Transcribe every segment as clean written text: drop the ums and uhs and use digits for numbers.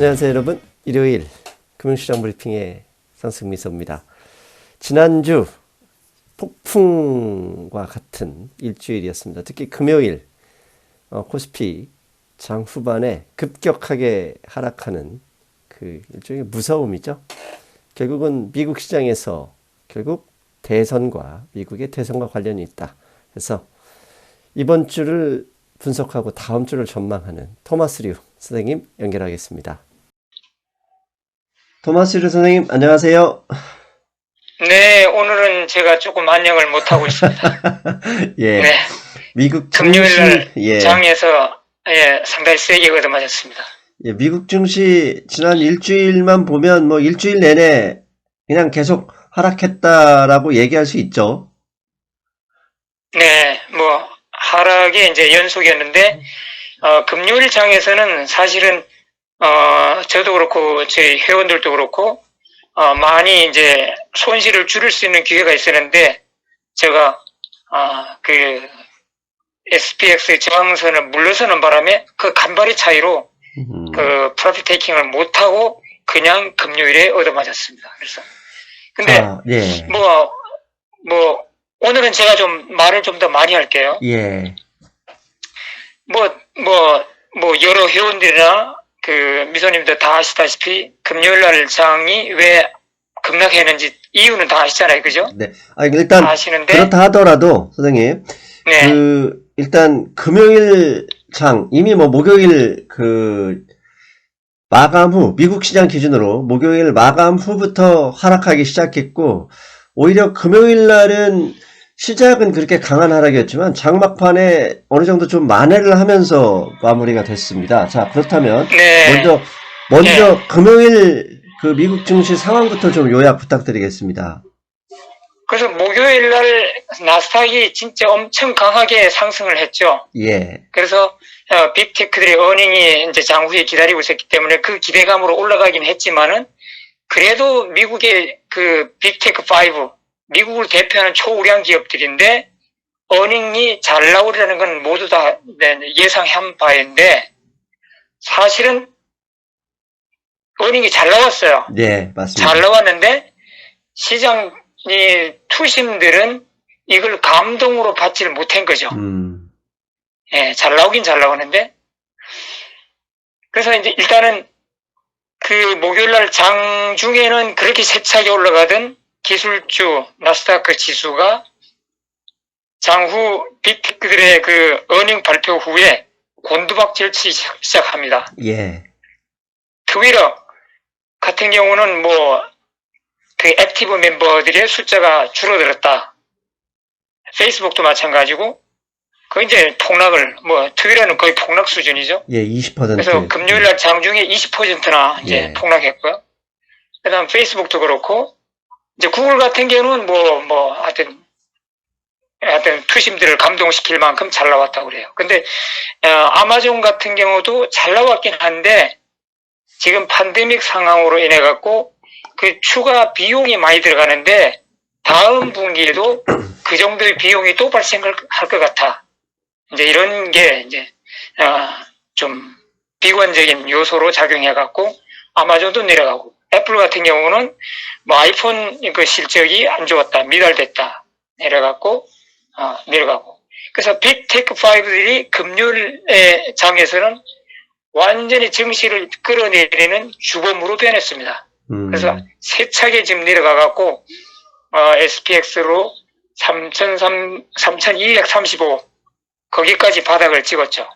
안녕하세요 여러분. 일요일 금융시장 브리핑의 상승미소입니다. 지난주 폭풍과 같은 일주일이었습니다. 특히 금요일 코스피 장 후반에 급격하게 하락하는 그 일종의 무서움이죠. 결국은 미국 시장에서 결국 대선과 미국의 대선과 관련이 있다. 그래서 이번 주를 분석하고 다음 주를 전망하는 토마스 류 선생님 연결하겠습니다. 토마스 류 선생님 안녕하세요. 네, 오늘은 제가 조금 안녕을 못하고 있습니다. 예. 네. 미국 금요일날 예. 장에서 상당히 세게 얻어맞았습니다. 예, 미국 증시 지난 일주일만 보면 뭐 일주일 내내 그냥 계속 하락했다라고 얘기할 수 있죠. 네, 뭐 하락이 이제 연속이었는데 금요일 장에서는 사실은 저도 그렇고 저희 회원들도 그렇고 많이 이제 손실을 줄일 수 있는 기회가 있었는데 제가 그 SPX 저항선을 물러서는 바람에 그 간발의 차이로 그 프로핏 테이킹을 못하고 그냥 금요일에 얻어맞았습니다. 그래서 근데 예. 뭐 오늘은 제가 좀 말을 좀 더 많이 할게요. 예. 여러 회원들이나 그 미소님도 다 아시다시피 금요일날 장이 왜 급락했는지 이유는 다 아시잖아요, 그죠? 네. 일단 다 아시는데 그렇다 하더라도 선생님, 네. 일단 금요일 장 이미 뭐 목요일 그 마감 후 미국 시장 기준으로 목요일 마감 후부터 하락하기 시작했고 오히려 금요일 날은 시작은 그렇게 강한 하락이었지만 장막판에 어느 정도 좀 만회를 하면서 마무리가 됐습니다. 자, 그렇다면 네. 먼저 금요일 그 미국 증시 상황부터 좀 요약 부탁드리겠습니다. 그래서 목요일날 나스닥이 진짜 엄청 강하게 상승을 했죠. 예. 그래서 빅테크들의 어닝이 이제 장후에 기다리고 있었기 때문에 그 기대감으로 올라가긴 했지만은 그래도 미국의 그 빅테크 5 미국을 대표하는 초우량 기업들인데 어닝이 잘 나오리라는 건 모두 다 예상한 바인데 사실은 어닝이 잘 나왔어요. 네, 맞습니다. 잘 나왔는데 시장이 투심들은 이걸 감동으로 받지를 못한 거죠. 예, 잘 나오긴 잘 나오는데 그래서 이제 일단은 그 목요일날 장 중에는 그렇게 세차게 올라가던 기술주 나스다크 지수가 장후 빅테크들의 그 어닝 발표 후에 곤두박질치 시작합니다. 예. 트위터 같은 경우는 그 액티브 멤버들의 숫자가 줄어들었다. 페이스북도 마찬가지고 그 이제 폭락을 트위터는 거의 폭락 수준이죠. 예, 20%. 그래서 금요일날 장중에 20%나 이제 폭락했고요. 그다음 페이스북도 그렇고 이제 구글 같은 경우는 하여튼 투심들을 감동시킬 만큼 잘 나왔다고 그래요. 근데 아마존 같은 경우도 잘 나왔긴 한데 지금 팬데믹 상황으로 인해 갖고 그 추가 비용이 많이 들어가는데 다음 분기에도 그 정도의 비용이 또 발생할 것 같아. 이제 이런 게 이제 좀 비관적인 요소로 작용해 갖고 아마존도 내려가고 애플 같은 경우는 아이폰 그 실적이 안 좋았다, 미달됐다 내려갔고 내려가고. 그래서 빅테크 5들이 금요일의 장에서는 완전히 증시를 끌어내리는 주범으로 변했습니다. 그래서 세차게 지금 내려가갖고 SPX로 3,235 거기까지 바닥을 찍었죠.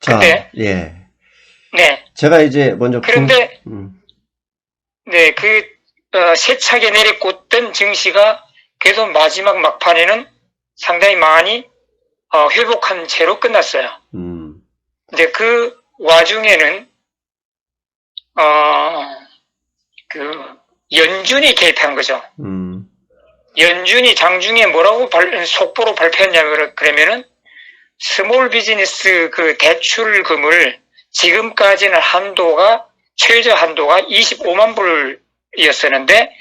근데 예. 네. 제가 이제 먼저 그런데 네, 세차게 내리꽂던 증시가 계속 마지막 막판에는 상당히 많이 회복한 채로 끝났어요. 근데 그 와중에는 연준이 개입한 거죠. 연준이 장중에 뭐라고 속보로 발표했냐면 그러면은 스몰 비즈니스 그 대출금을 지금까지는 최저 한도가 25만 불이었었는데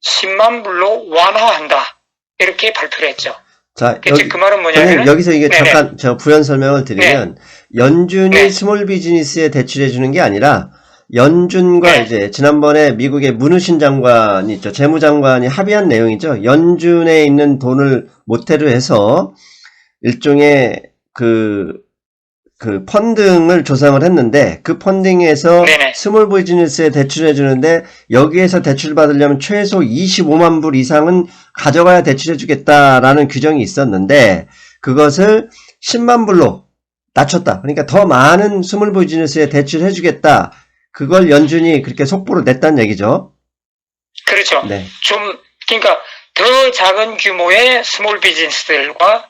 10만 불로 완화한다. 이렇게 발표를 했죠. 자, 그 말은 뭐냐면 여기서 이게 잠깐 저 부연 설명을 드리면 연준이 네. 스몰 비즈니스에 대출해 주는 게 아니라 연준과 네. 이제 지난번에 미국의 문우신 장관이 있죠. 재무장관이 합의한 내용이죠. 연준에 있는 돈을 모태로 해서 일종의 그 펀딩을 조성을 했는데 그 펀딩에서 네네. 스몰 비즈니스에 대출해 주는데 여기에서 대출 받으려면 최소 25만 불 이상은 가져가야 대출해 주겠다라는 규정이 있었는데 그것을 10만 불로 낮췄다. 그러니까 더 많은 스몰 비즈니스에 대출해 주겠다. 그걸 연준이 그렇게 속보로 냈다는 얘기죠. 그렇죠. 네. 그러니까 더 작은 규모의 스몰 비즈니스들과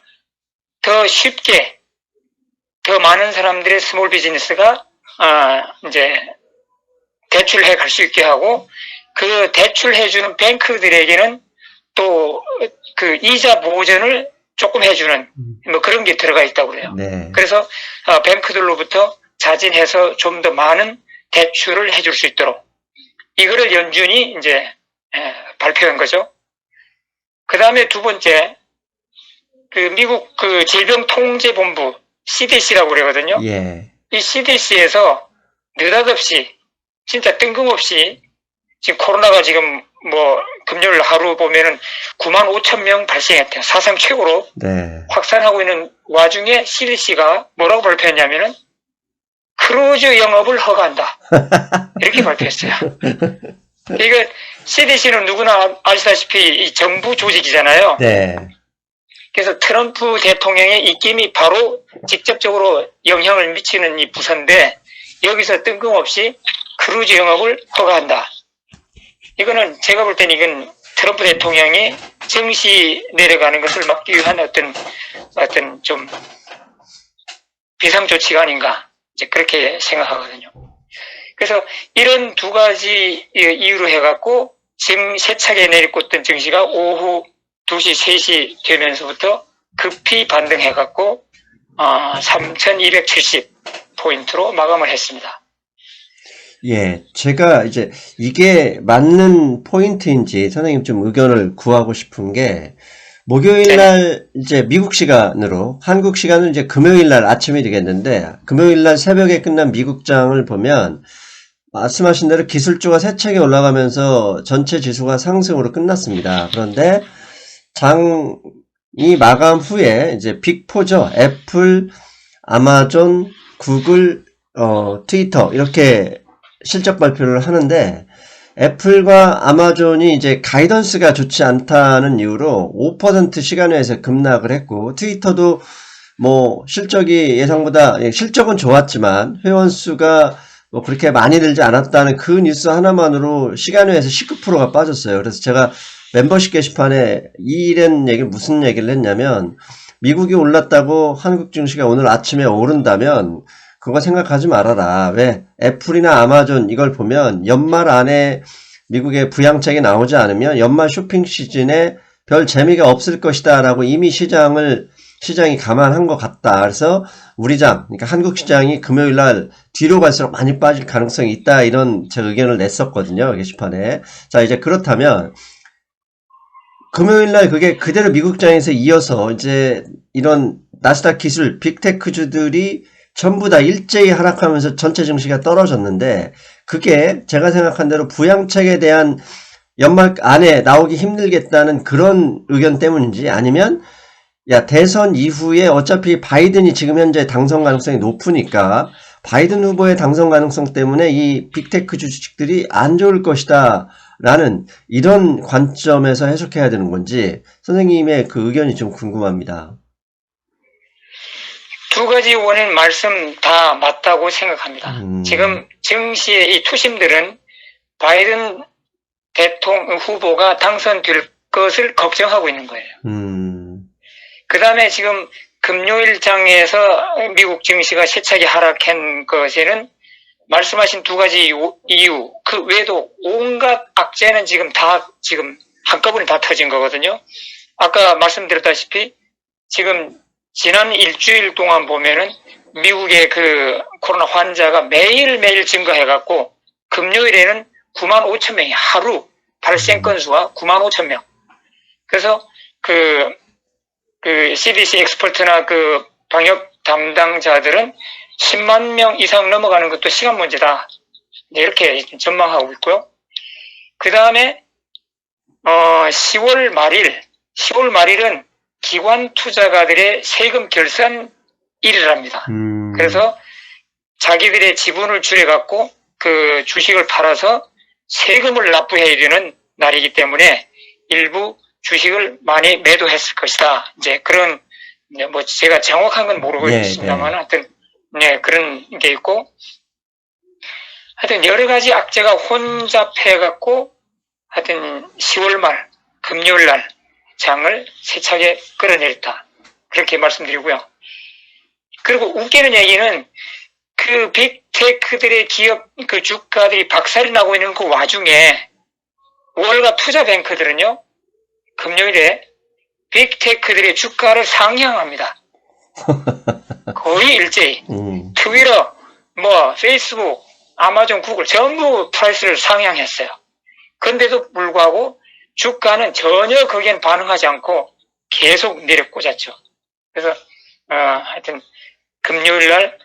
더 쉽게 더 많은 사람들의 스몰 비즈니스가 이제 대출해 갈 수 있게 하고 그 대출해주는 뱅크들에게는 또 그 이자 보전을 조금 해주는 뭐 그런 게 들어가 있다고 그래요. 네. 그래서 뱅크들로부터 자진해서 좀 더 많은 대출을 해줄 수 있도록 이거를 연준이 이제 발표한 거죠. 그 다음에 두 번째 그 미국 그 질병통제본부 CDC라고 그러거든요. 예. 이 CDC에서 느닷없이 진짜 뜬금없이 지금 코로나가 지금 뭐 금요일 하루 보면은 9만 5천 명 발생했대요. 사상 최고로 네. 확산하고 있는 와중에 CDC가 뭐라고 발표했냐면은 크루즈 영업을 허가한다. 이렇게 발표했어요. 이거 CDC는 누구나 아시다시피 이 정부 조직이잖아요. 네. 그래서 트럼프 대통령의 입김이 바로 직접적으로 영향을 미치는 이 부서인데 여기서 뜬금없이 크루즈 영업을 허가한다. 이거는 제가 볼 때는 이건 트럼프 대통령이 증시 내려가는 것을 막기 위한 어떤 좀 비상 조치가 아닌가 이제 그렇게 생각하거든요. 그래서 이런 두 가지 이유로 해갖고 지금 세차게 내리꽂던 증시가 오후 2시, 3시 되면서부터 급히 반등해갖고 3,270포인트로 마감을 했습니다. 예, 제가 이제 이게 맞는 포인트인지 선생님 좀 의견을 구하고 싶은 게 목요일 날 이제 미국 시간으로 한국 시간은 이제 금요일 날 아침이 되겠는데 금요일 날 새벽에 끝난 미국장을 보면 말씀하신 대로 기술주가 세차게 올라가면서 전체 지수가 상승으로 끝났습니다. 그런데 장이 마감 후에 이제 빅4죠. 애플, 아마존, 구글, 트위터 이렇게 실적 발표를 하는데 애플과 아마존이 이제 가이던스가 좋지 않다는 이유로 5% 시간외에서 급락을 했고 트위터도 뭐 실적이 예상보다 실적은 좋았지만 회원 수가 뭐 그렇게 많이 늘지 않았다는 그 뉴스 하나만으로 시간외에서 19%가 빠졌어요. 그래서 제가 멤버십 게시판에 이런 얘기 무슨 얘기를 했냐면 미국이 올랐다고 한국 증시가 오늘 아침에 오른다면 그거 생각하지 말아라. 왜? 애플이나 아마존 이걸 보면 연말 안에 미국의 부양책이 나오지 않으면 연말 쇼핑 시즌에 별 재미가 없을 것이다 라고 이미 시장이 감안한 것 같다. 그래서 그러니까 한국 시장이 금요일 날 뒤로 갈수록 많이 빠질 가능성이 있다. 이런 제 의견을 냈었거든요. 게시판에. 자, 이제 그렇다면 금요일 날 그게 그대로 미국장에서 이어서 이제 이런 나스닥 기술 빅테크주들이 전부 다 일제히 하락하면서 전체 증시가 떨어졌는데 그게 제가 생각한 대로 부양책에 대한 연말 안에 나오기 힘들겠다는 그런 의견 때문인지 아니면 야 대선 이후에 어차피 바이든이 지금 현재 당선 가능성이 높으니까 바이든 후보의 당선 가능성 때문에 이 빅테크 주식들이 안 좋을 것이다 라는 이런 관점에서 해석해야 되는 건지 선생님의 그 의견이 좀 궁금합니다. 두 가지 원인 말씀 다 맞다고 생각합니다. 지금 증시의 이 투심들은 바이든 대통령 후보가 당선될 것을 걱정하고 있는 거예요. 그 다음에 지금 금요일 장에서 미국 증시가 세차게 하락한 것에는 말씀하신 두 가지 이유, 그 외에도 온갖 악재는 지금 한꺼번에 다 터진 거거든요. 아까 말씀드렸다시피 지금 지난 일주일 동안 보면은 미국의 그 코로나 환자가 매일매일 증가해갖고 금요일에는 9만 5천 명이 하루 발생 건수가 9만 5천 명. 그래서 그 CDC 엑스퍼트나 그 방역 담당자들은 10만 명 이상 넘어가는 것도 시간 문제다. 이렇게 전망하고 있고요. 그 다음에 10월 말일은 기관 투자가들의 세금 결산일이랍니다. 그래서 자기들의 지분을 줄여갖고 그 주식을 팔아서 세금을 납부해야 되는 날이기 때문에 일부 주식을 많이 매도했을 것이다. 이제 그런, 뭐 제가 정확한 건 모르겠습니다만 하여튼, 네, 그런 게 있고, 하여튼 여러 가지 악재가 혼잡해갖고 하여튼 10월 말, 금요일 날 장을 세차게 끌어내렸다. 그렇게 말씀드리고요. 그리고 웃기는 얘기는 그 빅테크들의 기업 그 주가들이 박살이 나고 있는 그 와중에 월가 투자뱅크들은요, 금요일에 빅테크들의 주가를 상향합니다. 거의 일제히. 트위터, 뭐, 페이스북, 아마존, 구글 전부 프라이스를 상향했어요. 그런데도 불구하고 주가는 전혀 거기엔 반응하지 않고 계속 내려꽂았죠. 그래서 하여튼 금요일 날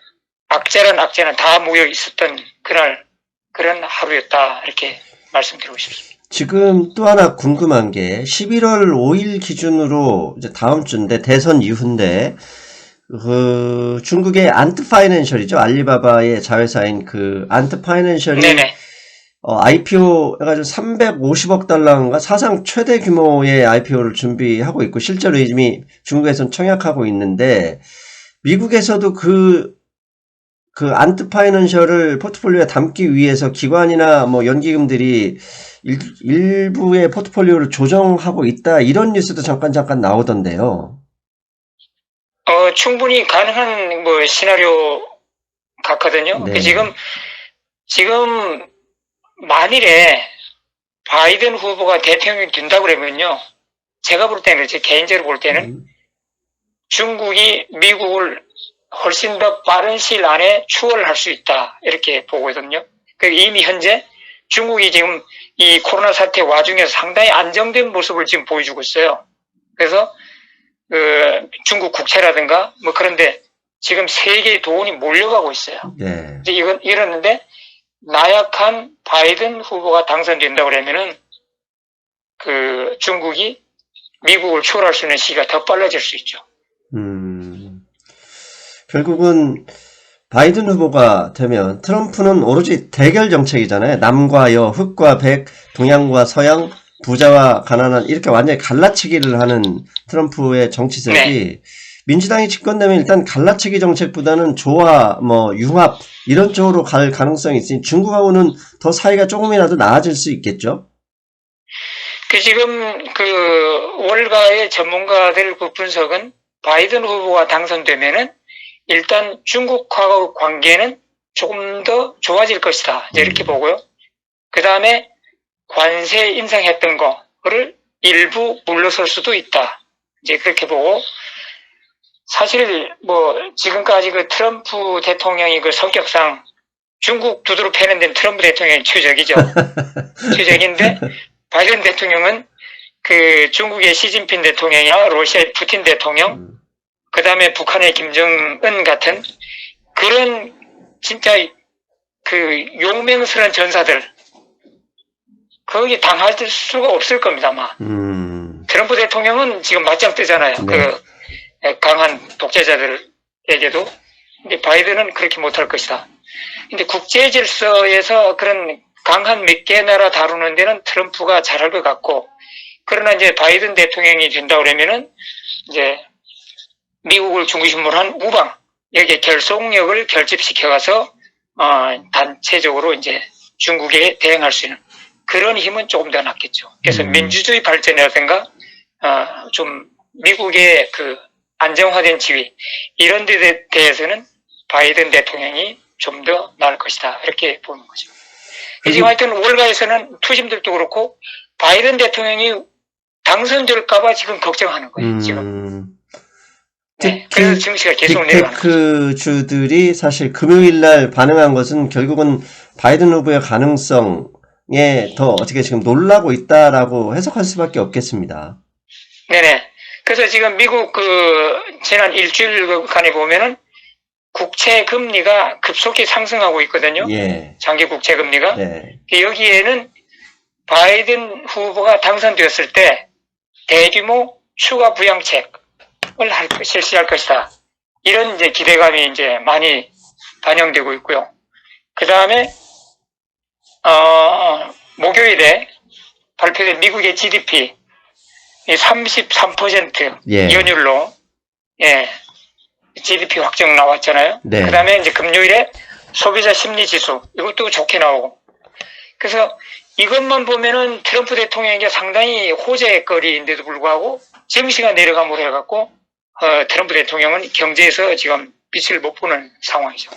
악재는 다 모여 있었던 그날 그런 하루였다 이렇게 말씀드리고 싶습니다. 지금 또 하나 궁금한 게 11월 5일 기준으로 이제 다음 주인데 대선 이후인데 그 중국의 안트파이낸셜이죠. 알리바바의 자회사인 그 안트파이낸셜이 네네. IPO 해가지고 350억 달러인가 사상 최대 규모의 IPO를 준비하고 있고 실제로 이미 중국에서는 청약하고 있는데 미국에서도 그 안트파이낸셜을 포트폴리오에 담기 위해서 기관이나 뭐 연기금들이 일부의 포트폴리오를 조정하고 있다 이런 뉴스도 잠깐 나오던데요. 충분히 가능한 뭐 시나리오 같거든요. 네. 지금 만일에 바이든 후보가 대통령이 된다고 그러면요. 제가 볼 때는, 제 개인적으로 볼 때는 중국이 미국을 훨씬 더 빠른 시일 안에 추월을 할 수 있다. 이렇게 보거든요. 이미 현재 중국이 지금 이 코로나 사태 와중에서 상당히 안정된 모습을 지금 보여주고 있어요. 그래서 중국 국채라든가 뭐 그런데 지금 세계의 돈이 몰려가고 있어요. 네. 이제 이러는데 나약한 바이든 후보가 당선된다고 그러면은 그 중국이 미국을 추월할 수 있는 시기가 더 빨라질 수 있죠. 결국은 바이든 후보가 되면 트럼프는 오로지 대결 정책이잖아요. 남과 여, 흑과 백, 동양과 서양, 부자와 가난한 이렇게 완전히 갈라치기를 하는 트럼프의 정치색이 네. 민주당이 집권되면 일단 갈라치기 정책보다는 조화, 뭐 융합 이런 쪽으로 갈 가능성이 있으니 중국하고는 더 사이가 조금이라도 나아질 수 있겠죠. 지금 월가의 전문가들 그 분석은 바이든 후보가 당선되면은 일단 중국하고 관계는 조금 더 좋아질 것이다. 이렇게 보고요. 그 다음에 관세 인상했던 거를 일부 물러설 수도 있다. 이제 그렇게 보고 사실 뭐 지금까지 그 트럼프 대통령이 그 성격상 중국 두드러 패는 데는 트럼프 대통령이 최적이죠. 최적인데 바이든 대통령은 그 중국의 시진핑 대통령이나 러시아의 푸틴 대통령 그 다음에 북한의 김정은 같은 그런 진짜 그 용맹스러운 전사들 거기 당할 수가 없을 겁니다 아마. 트럼프 대통령은 지금 맞짱 뜨잖아요. 네. 그 강한 독재자들에게도. 근데 바이든은 그렇게 못할 것이다. 근데 국제 질서에서 그런 강한 몇 개 나라 다루는 데는 트럼프가 잘할 것 같고, 그러나 이제 바이든 대통령이 된다 그러면은 이제 미국을 중심으로 한 우방, 여기에 결속력을 결집시켜가서 단체적으로 이제 중국에 대응할 수 있는 그런 힘은 조금 더 낫겠죠. 그래서 민주주의 발전이라든가 좀 미국의 그 안정화된 지위 이런 데 대해서는 바이든 대통령이 좀 더 나을 것이다 이렇게 보는 거죠. 지금 하여튼 월가에서는 투심들도 그렇고 바이든 대통령이 당선될까봐 지금 걱정하는 거예요. 지금. 네, 그래서 증시가 계속 내려가는 거죠. 빅테크주들이 사실 금요일날 반응한 것은 결국은 바이든 후보의 가능성에 더 어떻게 지금 놀라고 있다라고 해석할 수밖에 없겠습니다. 네네. 그래서 지금 미국 지난 일주일간에 보면은 국채 금리가 급속히 상승하고 있거든요. 예. 장기 국채 금리가. 네. 여기에는 바이든 후보가 당선되었을 때 대규모 추가 부양책을 실시할 것이다. 이런 이제 기대감이 이제 많이 반영되고 있고요. 그 다음에 목요일에 발표된 미국의 GDP 33% 예. 연율로 GDP 확정 나왔잖아요. 네. 그 다음에 이제 금요일에 소비자 심리 지수 이것도 좋게 나오고. 그래서 이것만 보면은 트럼프 대통령에게 상당히 호재거리인데도 불구하고 증시가 내려감으로 해갖고 트럼프 대통령은 경제에서 지금 빛을 못 보는 상황이죠.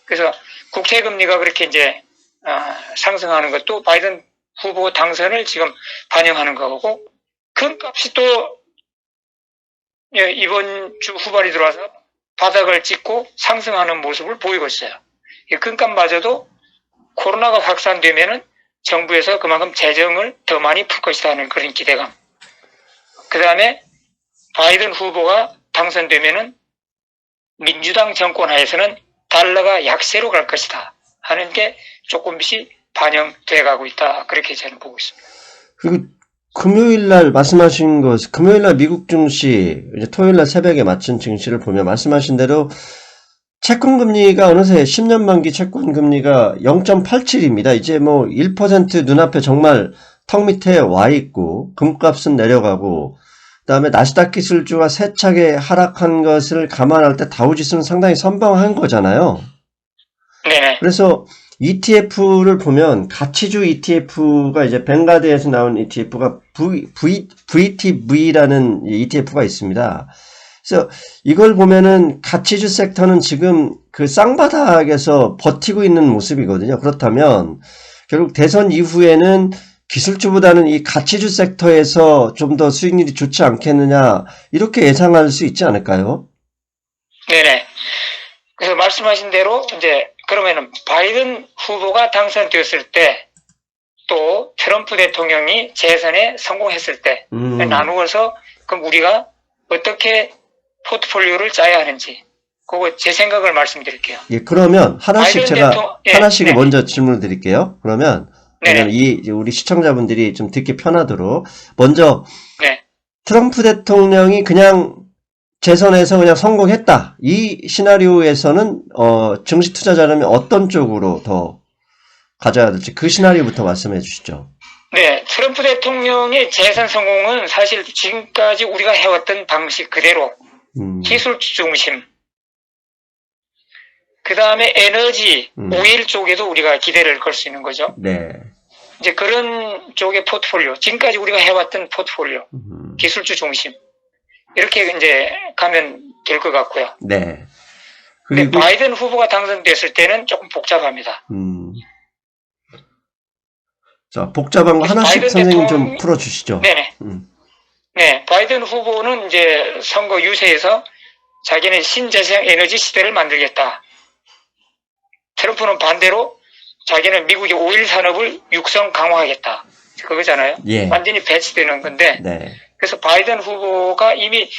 그래서 국채 금리가 그렇게 이제 상승하는 것도 바이든 후보 당선을 지금 반영하는 거고, 금값이 또 이번 주 후반이 들어와서 바닥을 찍고 상승하는 모습을 보이고 있어요. 이 금값마저도 코로나가 확산되면은 정부에서 그만큼 재정을 더 많이 풀 것이다 하는 그런 기대감. 그 다음에 바이든 후보가 당선되면은 민주당 정권 하에서는 달러가 약세로 갈 것이다 하는 게 조금씩 반영돼 가고 있다. 그렇게 저는 보고 있습니다. 그리고 금요일 날 말씀하신 것, 금요일 날 미국 증시, 이제 토요일 날 새벽에 맞춘 증시를 보면 말씀하신 대로 채권 금리가 어느새 10년 만기 채권 금리가 0.87입니다. 이제 뭐 1% 눈앞에 정말 턱 밑에 와 있고, 금값은 내려가고, 그다음에 나스닥 기술주가 세차게 하락한 것을 감안할 때 다우지수는 상당히 선방한 거잖아요. 네네. 그래서 ETF를 보면 가치주 ETF가 이제 뱅가드에서 나온 ETF가 VTV라는 ETF가 있습니다. 그래서 이걸 보면은 가치주 섹터는 지금 그 쌍바닥에서 버티고 있는 모습이거든요. 그렇다면 결국 대선 이후에는 기술주보다는 이 가치주 섹터에서 좀 더 수익률이 좋지 않겠느냐, 이렇게 예상할 수 있지 않을까요? 네네. 그래서 말씀하신 대로 이제 그러면은 바이든 후보가 당선되었을 때 또 트럼프 대통령이 재선에 성공했을 때 나누어서 그럼 우리가 어떻게 포트폴리오를 짜야 하는지 그거 제 생각을 말씀드릴게요. 예, 그러면 하나씩 제가 하나씩 네. 먼저 질문을 드릴게요. 그러면 왜냐면 이제 우리 시청자분들이 좀 듣기 편하도록 먼저 네. 트럼프 대통령이 그냥 재선에서 그냥 성공했다. 이 시나리오에서는 증시 투자자라면 어떤 쪽으로 더 가져야 될지 그 시나리오부터 말씀해 주시죠. 네, 트럼프 대통령의 재선 성공은 사실 지금까지 우리가 해왔던 방식 그대로 기술 중심, 그 다음에 에너지, 오일 쪽에도 우리가 기대를 걸 수 있는 거죠. 네. 이제 그런 쪽의 포트폴리오, 지금까지 우리가 해왔던 포트폴리오, 기술주 중심, 이렇게 이제 가면 될 것 같고요. 네. 그리고 근데 바이든 후보가 당선됐을 때는 조금 복잡합니다. 자, 복잡한 거 하나씩 선생님 좀 풀어주시죠. 네네. 네, 바이든 후보는 이제 선거 유세에서 자기는 신재생 에너지 시대를 만들겠다. 트럼프는 반대로 자기는 미국의 오일 산업을 육성 강화하겠다. 그거잖아요. 예. 완전히 배치되는 건데. 네. 그래서 바이든 후보가 이미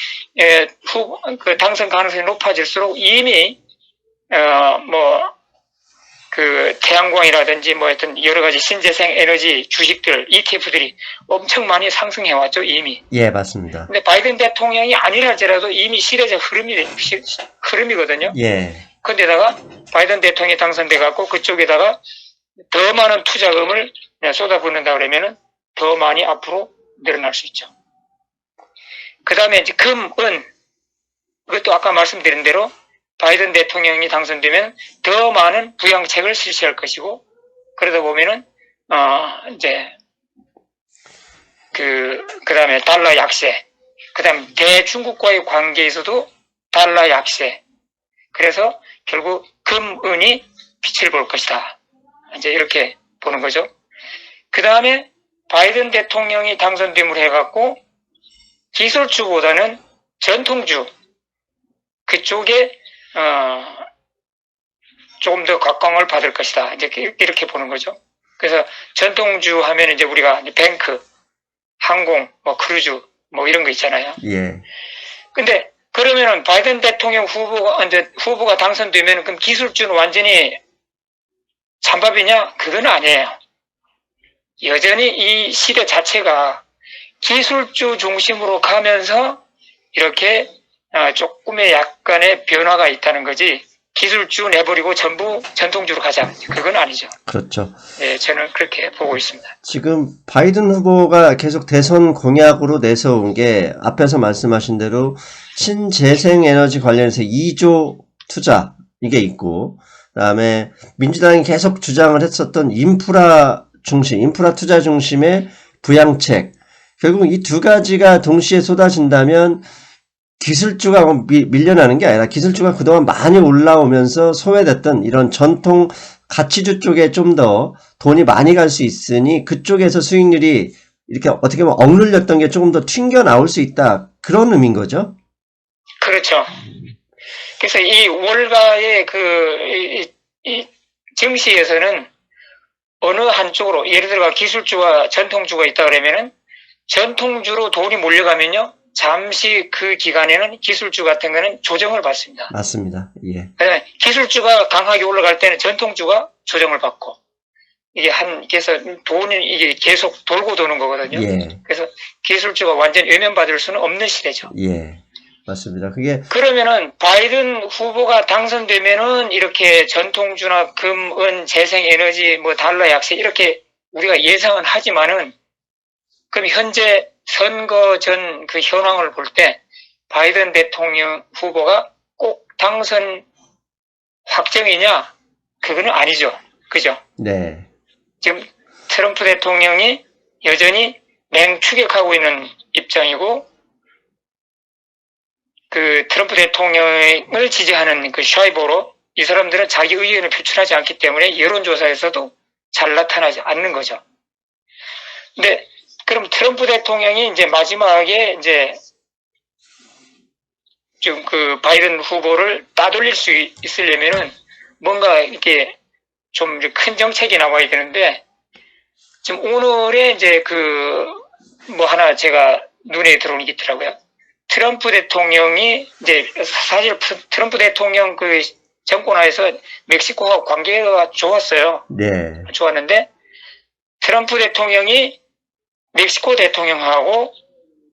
그 당선 가능성이 높아질수록 이미 그 태양광이라든지 뭐 하여튼 여러 가지 신재생 에너지 주식들, ETF들이 엄청 많이 상승해 왔죠, 이미. 예, 맞습니다. 근데 바이든 대통령이 아니랄지라도 이미 시대적 흐름이거든요. 예. 근데다가 바이든 대통령이 당선돼 갖고 그쪽에다가 더 많은 투자금을 쏟아붓는다 그러면은 더 많이 앞으로 늘어날 수 있죠. 그 다음에 이제 금, 은, 그것도 아까 말씀드린 대로 바이든 대통령이 당선되면 더 많은 부양책을 실시할 것이고, 그러다 보면은, 이제, 그 다음에 달러 약세, 그 다음 대중국과의 관계에서도 달러 약세, 그래서 결국 금, 은이 빛을 볼 것이다. 이제 이렇게 보는 거죠. 그 다음에 바이든 대통령이 당선됨을 해갖고 기술주보다는 전통주 그쪽에 조금 더 각광을 받을 것이다. 이제 이렇게 보는 거죠. 그래서 전통주 하면 이제 우리가 뱅크, 항공, 뭐 크루즈, 뭐 이런 거 있잖아요. 예. 근데 그러면은 바이든 대통령 후보가 당선되면 그럼 기술주는 완전히 찬밥이냐? 그건 아니에요. 여전히 이 시대 자체가 기술주 중심으로 가면서 이렇게 조금의 약간의 변화가 있다는 거지, 기술주 내버리고 전부 전통주로 가자, 그건 아니죠. 그렇죠. 네, 저는 그렇게 보고 있습니다. 지금 바이든 후보가 계속 대선 공약으로 내세운 게 앞에서 말씀하신 대로 신재생에너지 관련해서 2조 투자, 이게 있고, 그다음에 민주당이 계속 주장을 했었던 인프라 투자 중심의 부양책. 결국 이 두 가지가 동시에 쏟아진다면 기술주가 밀려나는 게 아니라, 기술주가 그동안 많이 올라오면서 소외됐던 이런 전통 가치주 쪽에 좀 더 돈이 많이 갈 수 있으니 그쪽에서 수익률이 이렇게 어떻게 보면 억눌렸던 게 조금 더 튕겨 나올 수 있다, 그런 의미인 거죠? 그렇죠. 그래서 이 월가의 이 증시에서는 어느 한쪽으로, 예를 들어 기술주와 전통주가 있다 그러면은 전통주로 돈이 몰려가면요, 잠시 그 기간에는 기술주 같은 거는 조정을 받습니다. 맞습니다. 예. 네, 기술주가 강하게 올라갈 때는 전통주가 조정을 받고, 그래서 돈이 이게 계속 돌고 도는 거거든요. 예. 그래서 기술주가 완전 외면받을 수는 없는 시대죠. 예. 맞습니다. 그게 그러면은 바이든 후보가 당선되면은 이렇게 전통주나 금, 은, 재생에너지, 달러 약세 이렇게 우리가 예상은 하지만은, 그럼 현재 선거 전 그 현황을 볼 때 바이든 대통령 후보가 꼭 당선 확정이냐? 그거는 아니죠. 그죠? 네. 지금 트럼프 대통령이 여전히 맹추격하고 있는 입장이고, 그 트럼프 대통령을 지지하는 그 샤이보로, 이 사람들은 자기 의견을 표출하지 않기 때문에 여론조사에서도 잘 나타나지 않는 거죠. 근데 그럼 트럼프 대통령이 이제 마지막에 좀 그 바이든 후보를 따돌릴 수 있으려면은 뭔가 이렇게 좀 큰 정책이 나와야 되는데, 지금 오늘의 하나 제가 눈에 들어오는 게 있더라고요. 트럼프 대통령이 사실 트럼프 대통령 그 정권하에서 멕시코와 관계가 좋았어요. 네. 좋았는데 트럼프 대통령이 멕시코 대통령하고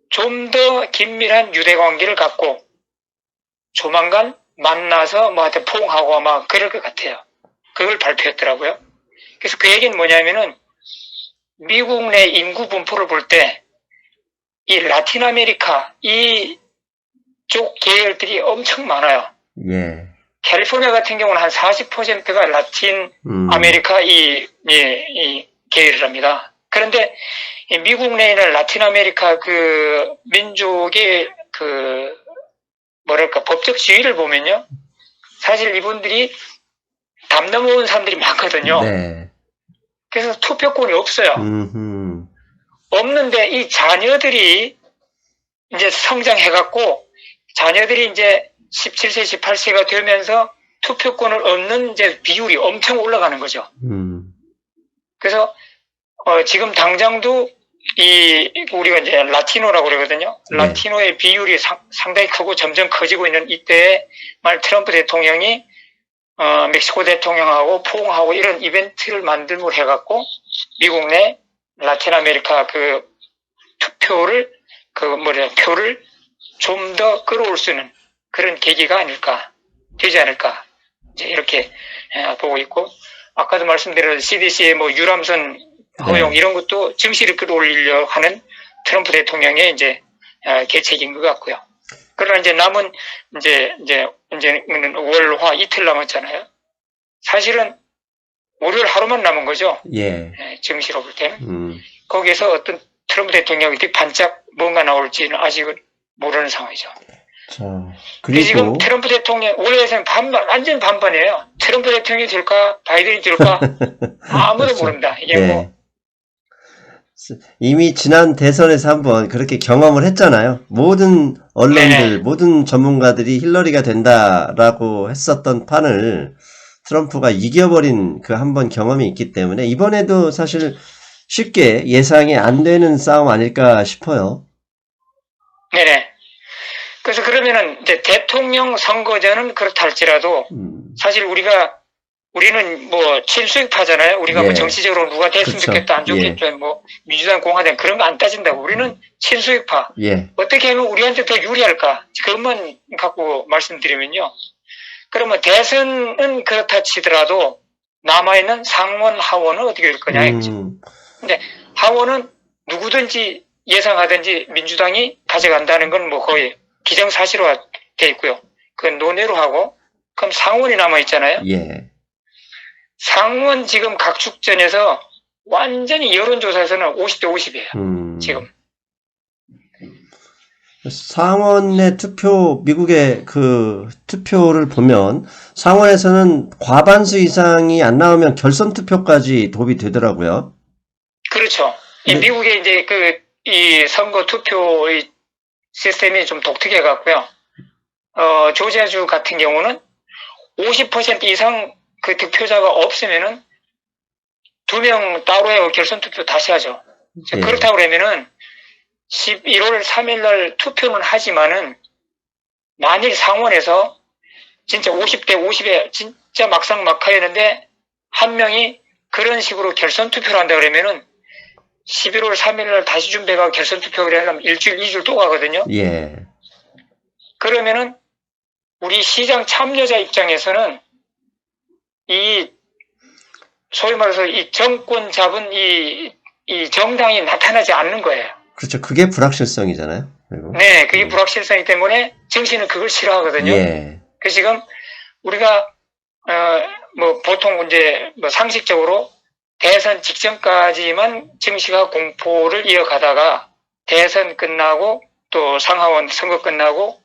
좀 더 긴밀한 유대 관계를 갖고 조만간 만나서 하여튼 포옹하고 아마 그럴 것 같아요. 그걸 발표했더라고요. 그래서 그 얘기는 뭐냐면은, 미국 내 인구 분포를 볼 때 이 라틴 아메리카 이쪽 계열들이 엄청 많아요. 예. 캘리포니아 같은 경우는 한 40%가 라틴 아메리카 이 계열이랍니다. 그런데 미국 내에 있는 라틴 아메리카 그 민족의 법적 지위를 보면요, 사실 이분들이 담 넘어온 사람들이 많거든요. 네. 그래서 투표권이 없어요. 없는데 이 자녀들이 이제 성장해갖고, 자녀들이 이제 17세, 18세가 되면서 투표권을 얻는 비율이 엄청 올라가는 거죠. 그래서 지금 당장도 우리가 이제 라티노라고 그러거든요. 네. 라티노의 비율이 상당히 크고 점점 커지고 있는 이때에 트럼프 대통령이 멕시코 대통령하고 포옹하고 이런 이벤트를 만듦으로 해갖고 미국 내 라틴 아메리카 그 투표를 표를 좀 더 끌어올 수 있는 그런 계기가 되지 않을까 이제 이렇게 보고 있고, 아까도 말씀드린 CDC의 유람선 허용 네. 이런 것도 증시를 끌어올리려 하는 트럼프 대통령의 계책인 것 같고요. 그러나 남은 이제는 월화 이틀 남았잖아요. 사실은 월요일 하루만 남은 거죠. 예. 증시로 볼 때는. 거기에서 어떤 트럼프 대통령이 반짝 뭔가 나올지는 아직은 모르는 상황이죠. 자, 지금 그리고 트럼프 대통령 원래는 완전 반반이에요. 트럼프 대통령이 될까 바이든이 될까 아무도 그렇죠. 모른다. 이게 네. 이미 지난 대선에서 한번 그렇게 경험을 했잖아요. 모든 언론들, 네. 모든 전문가들이 힐러리가 된다라고 했었던 판을 트럼프가 이겨버린 그 한번 경험이 있기 때문에 이번에도 사실 쉽게 예상이 안 되는 싸움 아닐까 싶어요. 네네. 그래서 그러면은 이제 대통령 선거제는 그렇다 할지라도 사실 우리는 뭐 친수익파잖아요. 우리가 뭐 예. 정치적으로 누가 됐으면 그쵸. 좋겠다, 안 좋겠다, 뭐 민주당, 공화당 그런 거 안 따진다고. 우리는 친수익파. 예. 어떻게 하면 우리한테 더 유리할까? 그것만 갖고 말씀드리면요. 그러면 대선은 그렇다 치더라도 남아있는 상원, 하원은 어떻게 될 거냐 이거죠. 근데 하원은 누구든지 예상하든지 민주당이 가져간다는 건 뭐 거의 기정사실화 돼 있고요. 그건 논외로 하고, 그럼 상원이 남아있잖아요. 예. 상원 지금 각축전에서 완전히 여론조사에서는 50대 50이에요. 지금. 상원의 미국의 그 투표를 보면 상원에서는 과반수 이상이 안 나오면 결선 투표까지 도입이 되더라고요. 그렇죠. 이 미국의 이제 이 선거 투표의 시스템이 좀 독특해 갖고요. 조지아주 같은 경우는 50% 이상 그 득표자가 없으면은 2명 따로 해요. 결선 투표 다시 하죠. 예. 그렇다고 그러면은 11월 3일 날 투표는 하지만은 만일 상원에서 진짜 50대 50에 진짜 막상막하였는데 한 명이 그런 식으로 결선 투표를 한다 그러면은 11월 3일 날 다시 준비해가 결선 투표를 하려면 일주일, 2주를 또 가거든요. 예. 그러면은 우리 시장 참여자 입장에서는 이 소위 말해서 이 정권 잡은 이 정당이 나타나지 않는 거예요. 그렇죠. 그게 불확실성이잖아요. 그리고. 네, 그게 불확실성이기 때문에 정치는 그걸 싫어하거든요. 예. 그 지금 우리가 뭐 보통 이제 뭐 상식적으로 대선 직전까지만 정치가 공포를 이어가다가 대선 끝나고 또 상하원 선거 끝나고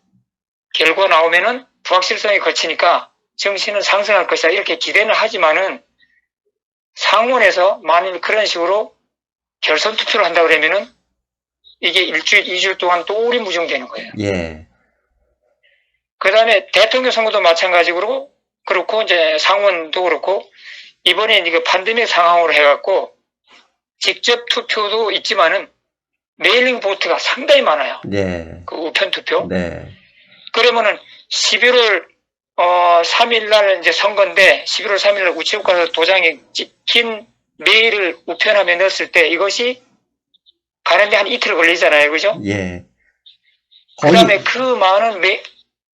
결과 나오면은 불확실성이 거치니까 정치는 상승할 것이다 이렇게 기대는 하지만은 상원에서 만일 그런 식으로 결선 투표를 한다 그러면은 이게 일주일, 2주 동안 또 오리무중되는 거예요. 예. 그 다음에 대통령 선거도 마찬가지로 그렇고 이제 상원도 그렇고 이번에 이제 팬데믹 상황으로 해갖고 직접 투표도 있지만은 메일링 보트가 상당히 많아요. 네. 그 우편 투표. 네. 그러면은 11월 3일 날 이제 선거인데 11월 3일 날 우체국 가서 도장에 찍힌 메일을 우편함에 넣었을 때 이것이 가는데 한 이틀 걸리잖아요. 그죠? 예. 그 다음에 그 많은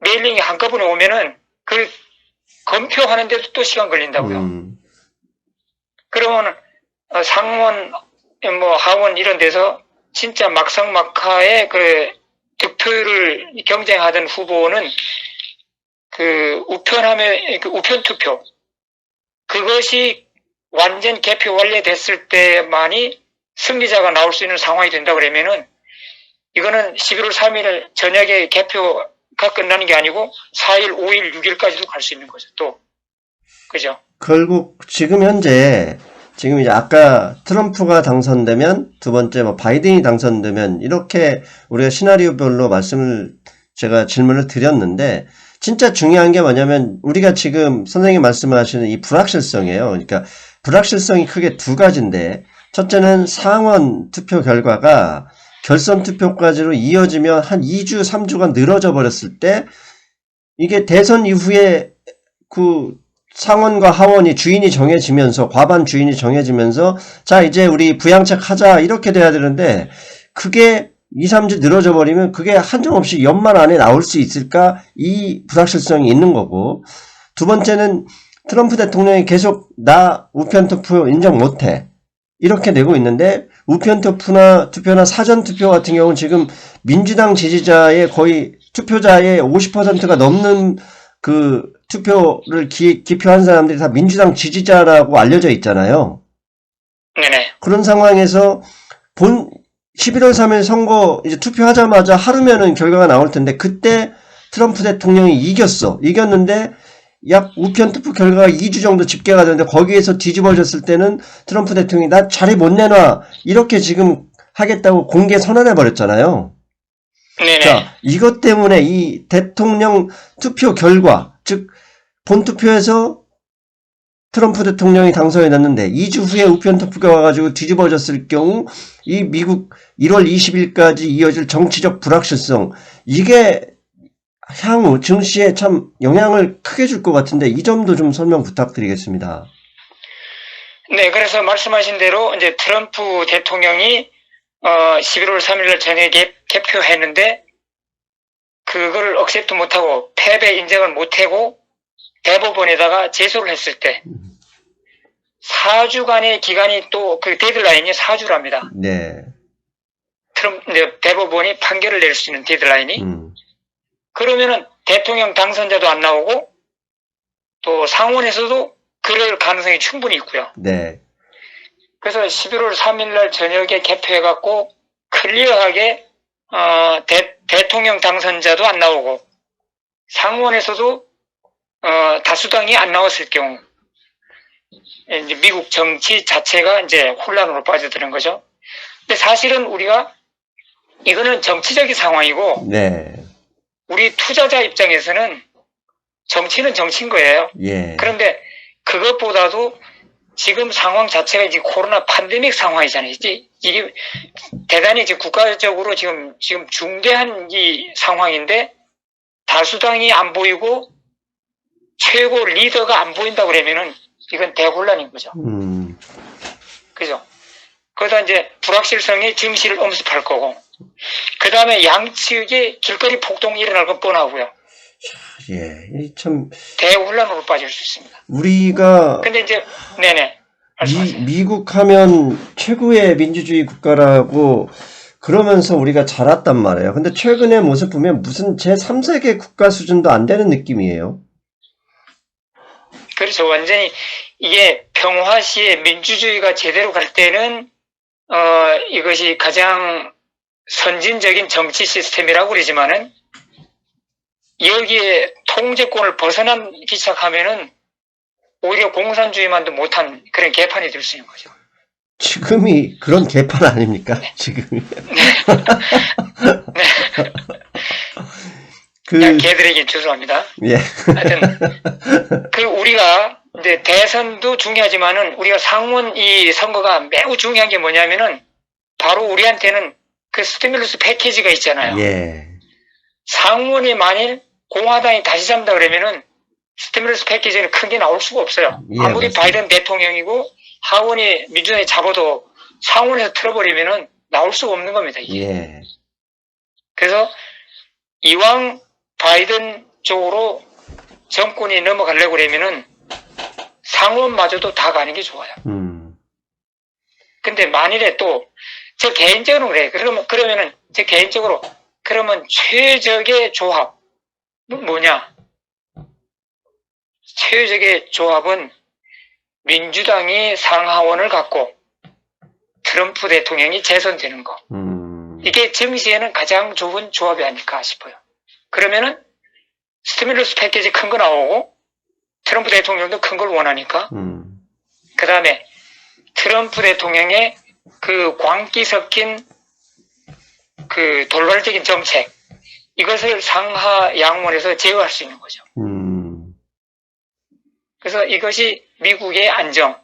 메일링이 한꺼번에 오면은 그 검표하는데도 또 시간 걸린다고요. 그러면 상원, 뭐 하원 이런 데서 진짜 막상막하에 그 득표율을 경쟁하던 후보는 그 우편함에 그 우편 투표 그것이 완전 개표 완료됐을 때만이 승리자가 나올 수 있는 상황이 된다 그러면은 이거는 11월 3일 저녁에 개표가 끝나는 게 아니고 4일, 5일, 6일까지도 갈 수 있는 거죠. 또 그죠? 결국 지금 현재 지금 이제 아까 트럼프가 당선되면 두 번째 뭐 바이든이 당선되면 이렇게 우리가 시나리오별로 제가 질문을 드렸는데 진짜 중요한 게 뭐냐면 우리가 지금 선생님이 말씀하시는 이 불확실성이에요. 그러니까 불확실성이 크게 두 가지인데 첫째는 상원 투표 결과가 결선 투표까지로 이어지면 한 2주, 3주가 늘어져 버렸을 때 이게 대선 이후에 그 상원과 하원이 주인이 정해지면서 과반 주인이 정해지면서 자 이제 우리 부양책 하자 이렇게 돼야 되는데 그게 2, 3주 늘어져 버리면 그게 한정없이 연말 안에 나올 수 있을까 이 불확실성이 있는 거고 두 번째는 트럼프 대통령이 계속 나 우편 투표 인정 못해 이렇게 내고 있는데 우편 투표나 사전 투표 같은 경우는 지금 민주당 지지자의 거의 투표자의 50%가 넘는 그 투표를 기표한 사람들이 다 민주당 지지자라고 알려져 있잖아요. 네네. 그런 상황에서 11월 3일 선거 이제 투표하자마자 하루면은 결과가 나올 텐데 그때 트럼프 대통령이 이겼는데 약 우편 투표 결과가 2주 정도 집계가 되는데 거기에서 뒤집어졌을 때는 트럼프 대통령이 나 자리 못 내놔 이렇게 지금 하겠다고 공개 선언해 버렸잖아요. 네네. 자, 이것 때문에 이 대통령 투표 결과, 즉 본투표에서 트럼프 대통령이 당선이 됐는데 2주 후에 우편 투표가 와가지고 뒤집어졌을 경우 이 미국 1월 20일까지 이어질 정치적 불확실성 이게 향후 증시에 참 영향을 크게 줄 것 같은데 이 점도 좀 설명 부탁드리겠습니다. 네, 그래서 말씀하신 대로 이제 트럼프 대통령이 11월 3일 날 저녁에 개표했는데 그걸 억셉트 못하고 패배 인정을 못하고 대법원에다가 제소를 했을 때 4주간의 기간이 또 그 데드라인이 4주랍니다. 네. 대법원이 판결을 낼 수 있는 데드라인이. 그러면은 대통령 당선자도 안 나오고 또 상원에서도 그럴 가능성이 충분히 있고요. 네. 그래서 11월 3일 날 저녁에 개표해갖고 클리어하게 대통령 당선자도 안 나오고 상원에서도 다수당이 안 나왔을 경우 이제 미국 정치 자체가 이제 혼란으로 빠져드는 거죠. 근데 사실은 우리가 이거는 정치적인 상황이고 네. 우리 투자자 입장에서는 정치는 정치인 거예요. 예. 그런데 그것보다도 지금 상황 자체가 이제 코로나 팬데믹 상황이잖아요. 이게 대단히 이제 국가적으로 지금 중대한 이 상황인데 다수당이 안 보이고 최고 리더가 안 보인다 그러면은 이건 대혼란인 거죠. 그죠? 그러다 이제 불확실성이 증시를 엄습할 거고, 그 다음에 양측의 길거리 폭동이 일어날 건 뻔하고요. 예, 참 대혼란으로 빠질 수 있습니다. 우리가 근데 이제 네네 미국 하면 최고의 민주주의 국가라고 그러면서 우리가 자랐단 말이에요. 근데 최근의 모습 보면 무슨 제3세계 국가 수준도 안 되는 느낌이에요. 그렇죠. 완전히 이게 평화시에 민주주의가 제대로 갈 때는 이것이 가장 선진적인 정치 시스템이라고 그러지만은 여기에 통제권을 벗어나기 시작하면은 오히려 공산주의만도 못한 그런 개판이 될 수 있는 거죠. 지금이 그런 개판 아닙니까? 네. 지금이. 네. 개들에게 죄송합니다. 예. 하여튼 우리가 이제 대선도 중요하지만은 우리가 상원 이 선거가 매우 중요한 게 뭐냐면은 바로 우리한테는 그 스티뮬러스 패키지가 있잖아요. 예. 상원이 만일 공화당이 다시 잡는다 그러면은 스티뮬러스 패키지는 큰 게 나올 수가 없어요. 예, 아무리 맞습니다. 바이든 대통령이고 하원이 민주당이 잡아도 상원에서 틀어버리면은 나올 수가 없는 겁니다. 이게. 예. 그래서 이왕 바이든 쪽으로 정권이 넘어가려고 그러면은 상원마저도 다 가는 게 좋아요. 근데 만일에 또 저 개인적으로 그래. 그러면은 저 개인적으로 그러면 최적의 조합 뭐냐? 최적의 조합은 민주당이 상하원을 갖고 트럼프 대통령이 재선되는 거. 이게 증시에는 가장 좋은 조합이 아닐까 싶어요. 그러면은 스티뮬러스 패키지 큰 거 나오고 트럼프 대통령도 큰 걸 원하니까 그 다음에 트럼프 대통령의 그 광기 섞인 그 돌발적인 정책 이것을 상하 양원에서 제어할 수 있는 거죠. 그래서 이것이 미국의 안정,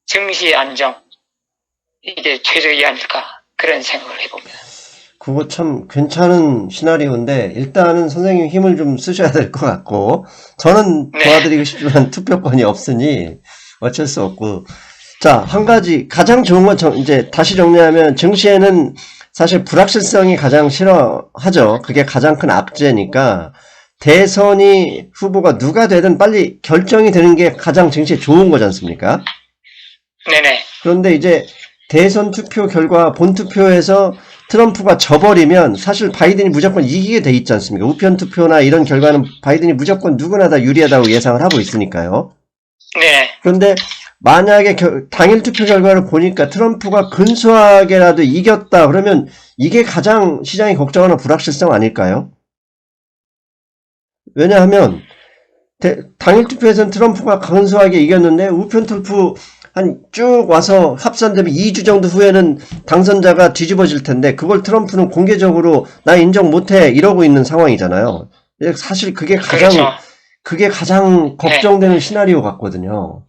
증시의 안정 이게 최적이 아닐까 그런 생각을 해봅니다. 그거 참 괜찮은 시나리오인데 일단은 선생님 힘을 좀 쓰셔야 될 것 같고 저는 도와드리고 싶지만 투표권이 없으니 어쩔 수 없고 자, 한 가지 가장 좋은 건 이제 다시 정리하면 증시에는 사실 불확실성이 가장 싫어하죠. 그게 가장 큰 악재니까 대선이 후보가 누가 되든 빨리 결정이 되는 게 가장 증시에 좋은 거지 않습니까? 네네. 그런데 이제 대선 투표 결과 본투표에서 트럼프가 져버리면 사실 바이든이 무조건 이기게 돼 있지 않습니까? 우편 투표나 이런 결과는 바이든이 무조건 누구나 다 유리하다고 예상을 하고 있으니까요. 네. 그런데 만약에 당일 투표 결과를 보니까 트럼프가 근소하게라도 이겼다 그러면 이게 가장 시장이 걱정하는 불확실성 아닐까요? 왜냐하면 당일 투표에서는 트럼프가 근소하게 이겼는데 우편 투표 한 쭉 와서 합산되면 2주 정도 후에는 당선자가 뒤집어질 텐데 그걸 트럼프는 공개적으로 나 인정 못해 이러고 있는 상황이잖아요. 사실 그게 가장 걱정되는 시나리오 같거든요.